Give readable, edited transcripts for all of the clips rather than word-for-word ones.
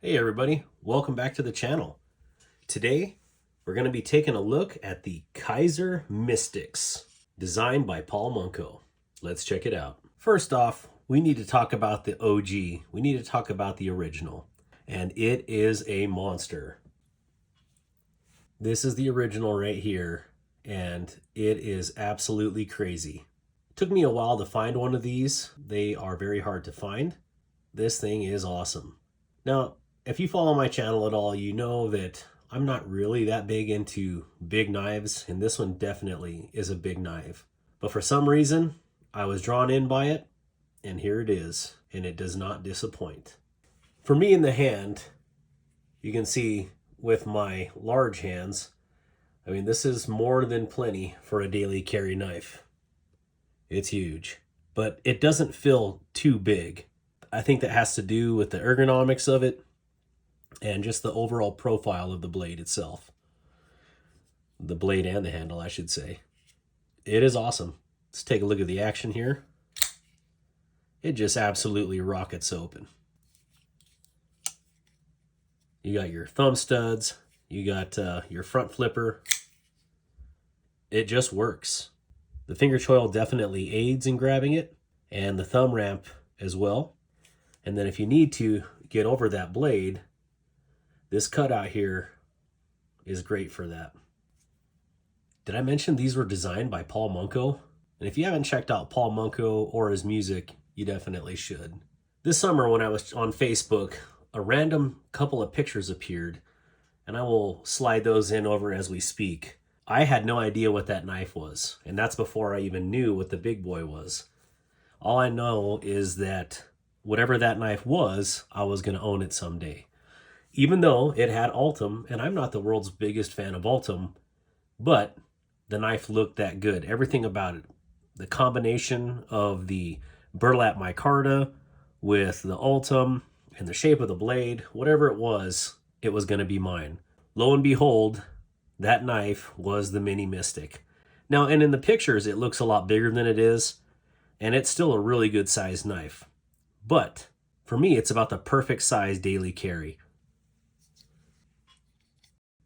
Hey everybody, welcome back to the channel. Today, we're going to be taking a look at the Kizer Mystics, designed by Paul Munko. Let's check it out. First off, we need to talk about the OG. We need to talk about the original. And it is a monster. This is the original right here, and it is absolutely crazy. It took me a while to find one of these. They are very hard to find. This thing is awesome. Now, if you follow my channel at all, you know that I'm not really that big into big knives, and this one definitely is a big knife. But for some reason, I was drawn in by it, and here it is, and it does not disappoint. For me in the hand, you can see with my large hands, I mean, this is more than plenty for a daily carry knife. It's huge, but it doesn't feel too big. I think that has to do with the ergonomics of it and just the overall profile of the blade itself. The blade and the handle, I should say. It is awesome. Let's take a look at the action here. It just absolutely rockets open. You got your thumb studs. You got your front flipper. It just works. The finger choil definitely aids in grabbing it, and the thumb ramp as well. And then if you need to get over that blade, this cutout here is great for that. Did I mention these were designed by Paul Munko? And if you haven't checked out Paul Munko or his music, you definitely should. This summer when I was on Facebook, a random couple of pictures appeared, and I will slide those in over as we speak. I had no idea what that knife was, and that's before I even knew what the big boy was. All I know is that whatever that knife was, I was going to own it someday. Even though it had Ultim, and I'm not the world's biggest fan of Ultim, but the knife looked that good. Everything about it. The combination of the burlap micarta with the Ultim and the shape of the blade, whatever it was going to be mine. Lo and behold, that knife was the Mini Mystic. Now, and in the pictures, it looks a lot bigger than it is, and it's still a really good sized knife. But for me, it's about the perfect size daily carry.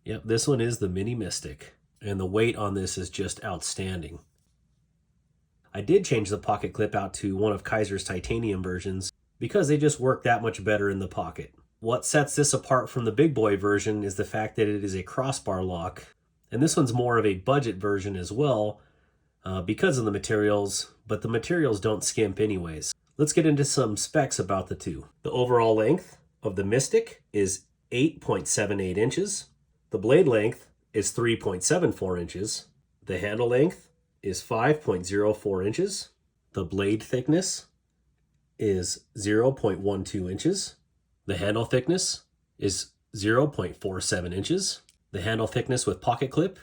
Yep, this one is the Mini Mystic, and the weight on this is just outstanding. I did change the pocket clip out to one of Kizer's titanium versions because they just work that much better in the pocket. What sets this apart from the big boy version is the fact that it is a crossbar lock, and this one's more of a budget version as well because of the materials, but the materials don't skimp anyways. Let's get into some specs about the two. The overall length of the Mystic is 8.78 inches. The blade length is 3.74 inches. The handle length is 5.04 inches. The blade thickness is 0.12 inches. The handle thickness is 0.47 inches. The handle thickness with pocket clip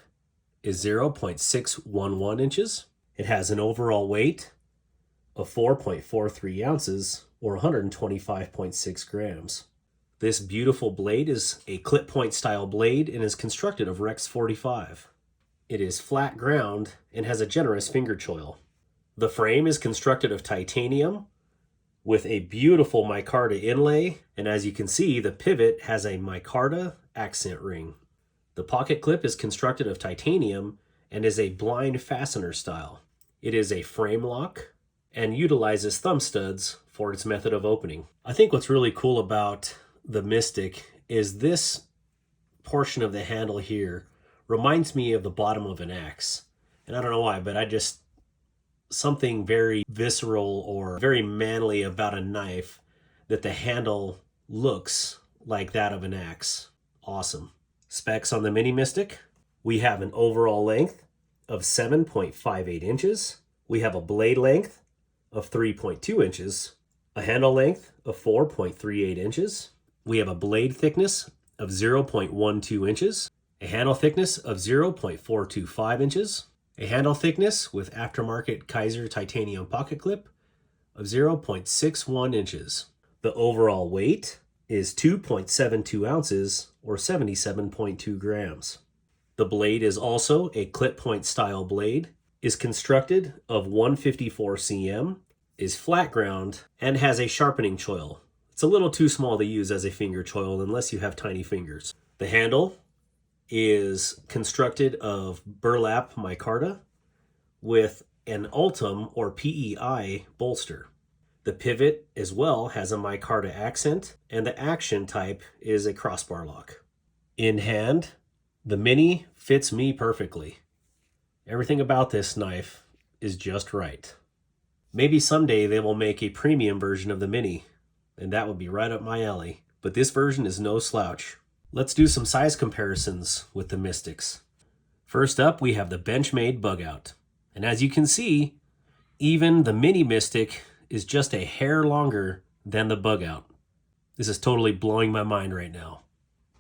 is 0.611 inches. It has an overall weight of 4.43 ounces or 125.6 grams. This beautiful blade is a clip point style blade and is constructed of Rex 45. It is flat ground and has a generous finger choil. The frame is constructed of titanium with a beautiful micarta inlay, and as you can see, the pivot has a micarta accent ring. The pocket clip is constructed of titanium and is a blind fastener style. It is a frame lock and utilizes thumb studs for its method of opening. I think what's really cool about the Mystic is this portion of the handle here reminds me of the bottom of an axe. And I don't know why, but something very visceral or very manly about a knife that the handle looks like that of an axe. Awesome. Specs on the Mini Mystic. We have an overall length of 7.58 inches. We have a blade length of 3.2 inches, a handle length of 4.38 inches. We have a blade thickness of 0.12 inches, a handle thickness of 0.425 inches, a handle thickness with aftermarket Kizer titanium pocket clip of 0.61 inches. The overall weight is 2.72 ounces or 77.2 grams. The blade is also a clip point style blade, is constructed of 154 cm, is flat ground, and has a sharpening choil. It's a little too small to use as a finger choil unless you have tiny fingers. The handle is constructed of burlap micarta with an Ultim or PEI bolster. The pivot as well has a micarta accent, and the action type is a crossbar lock. In hand, the Mini fits me perfectly. Everything about this knife is just right. Maybe someday they will make a premium version of the Mini, and that would be right up my alley. But this version is no slouch. Let's do some size comparisons with the Mystics. First up, we have the Benchmade Bug Out. And as you can see, even the Mini Mystic is just a hair longer than the Bug Out. This is totally blowing my mind right now.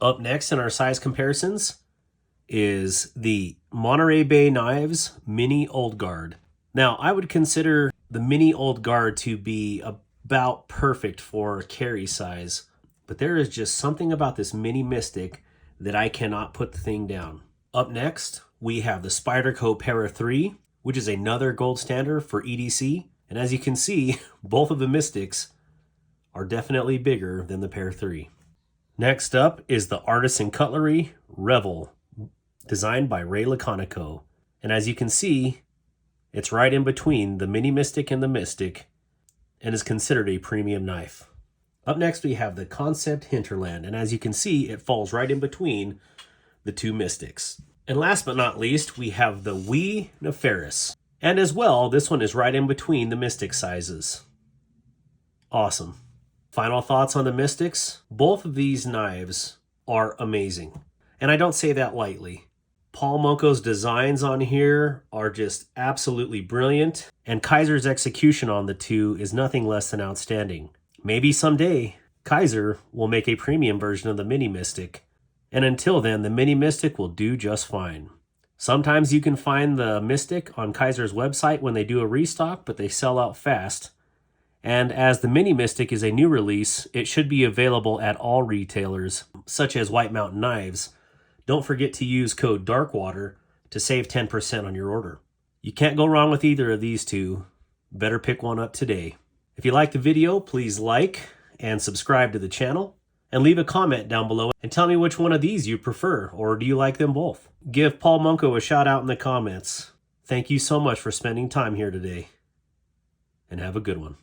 Up next in our size comparisons is the Monterey Bay Knives Mini Old Guard. Now, I would consider the Mini Old Guard to be about perfect for carry size, but there is just something about this Mini Mystic that I cannot put the thing down. Up next, we have the Spyderco Para 3, which is another gold standard for EDC. And as you can see, both of the Mystics are definitely bigger than the Para 3. Next up is the Artisan Cutlery Revel, designed by Ray Laconico. And as you can see, it's right in between the Mini Mystic and the Mystic, and is considered a premium knife. Up next, we have the Concept Hinterland, and as you can see, it falls right in between the two Mystics. And last but not least, we have the Wee Nefaris. And as well, this one is right in between the Mystic sizes. Awesome. Final thoughts on the Mystics? Both of these knives are amazing. And I don't say that lightly. Paul Munko's designs on here are just absolutely brilliant, and Kizer's execution on the two is nothing less than outstanding. Maybe someday, Kizer will make a premium version of the Mini Mystic, and until then, the Mini Mystic will do just fine. Sometimes you can find the Mystic on Kizer's website when they do a restock, but they sell out fast. And as the Mini Mystic is a new release, it should be available at all retailers, such as White Mountain Knives. Don't forget to use code DARKWATER to save 10% on your order. You can't go wrong with either of these two. Better pick one up today. If you liked the video, please like and subscribe to the channel. And leave a comment down below and tell me which one of these you prefer, or do you like them both? Give Paul Munko a shout out in the comments. Thank you so much for spending time here today, and have a good one.